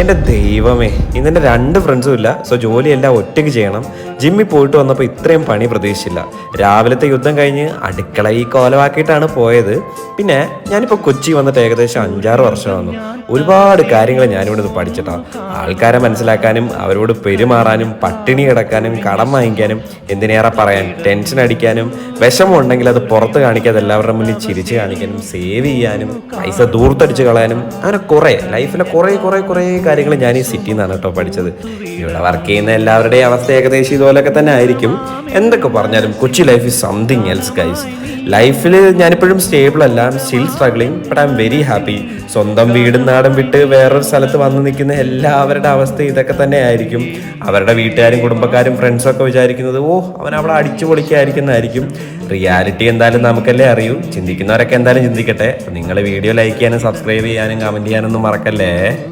എൻ്റെ ദൈവമേ, ഇന്നെൻ്റെ 2 ഫ്രണ്ട്സും ഇല്ല. സോ ജോലിയെല്ലാം ഒറ്റയ്ക്ക് ചെയ്യണം. ജിമ്മിൽ പോയിട്ട് വന്നപ്പോൾ ഇത്രയും പണി പ്രതീക്ഷിച്ചില്ല. രാവിലത്തെ യുദ്ധം കഴിഞ്ഞ് അടുക്കള ഈ കോലമാക്കിയിട്ടാണ് പോയത്. പിന്നെ ഞാനിപ്പോൾ കൊച്ചി വന്നിട്ട് ഏകദേശം 5-6 വർഷമാകുന്നു. ഒരുപാട് കാര്യങ്ങൾ ഞാനിവിടെ പഠിച്ചിട്ടാണ്. ആൾക്കാരെ മനസ്സിലാക്കാനും അവരോട് പെരുമാറാനും പട്ടിണി കിടക്കാനും കടം വാങ്ങിക്കാനും എന്തിനേറെ പറയാൻ ടെൻഷൻ അടിക്കാനും വിഷമം ഉണ്ടെങ്കിൽ അത് പുറത്ത് കാണിക്കാതെ എല്ലാവരുടെ മുന്നിൽ ചിരിച്ച് കാണിക്കാനും സേവ് ചെയ്യാനും പൈസ ദൂർത്തടിച്ച് കളയാനും അങ്ങനെ കുറേ ലൈഫിലെ കുറേ കാര്യങ്ങൾ ഞാൻ ഈ സിറ്റിയിൽ നിന്നാണ് കേട്ടോ പഠിച്ചത്. ഇവിടെ വർക്ക് ചെയ്യുന്ന എല്ലാവരുടെയും അവസ്ഥ ഏകദേശം ഇതുപോലൊക്കെ തന്നെ ആയിരിക്കും. എന്തൊക്കെ പറഞ്ഞാലും Kochi life is something else guys. ലൈഫിൽ ഞാനിപ്പോഴും സ്റ്റേബിൾ അല്ല, still struggling, but I am very happy. സ്വന്തം വീടും നാടും വിട്ട് വേറൊരു സ്ഥലത്ത് വന്ന് നിൽക്കുന്ന എല്ലാവരുടെ അവസ്ഥ ഇതൊക്കെ തന്നെ ആയിരിക്കും. അവരുടെ വീട്ടുകാരും കുടുംബക്കാരും ഫ്രണ്ട്സും ഒക്കെ വിചാരിക്കുന്നത് അവൻ അവിടെ അടിച്ചു പൊളിക്കായിരിക്കുന്നതായിരിക്കും. റിയാലിറ്റി എന്തായാലും നമുക്കല്ലേ അറിയൂ. ചിന്തിക്കുന്നവരൊക്കെ എന്തായാലും ചിന്തിക്കട്ടെ. നിങ്ങൾ വീഡിയോ ലൈക്ക് ചെയ്യാനും സബ്സ്ക്രൈബ് ചെയ്യാനും കമൻറ്റ് ചെയ്യാനൊന്നും മറക്കല്ലേ.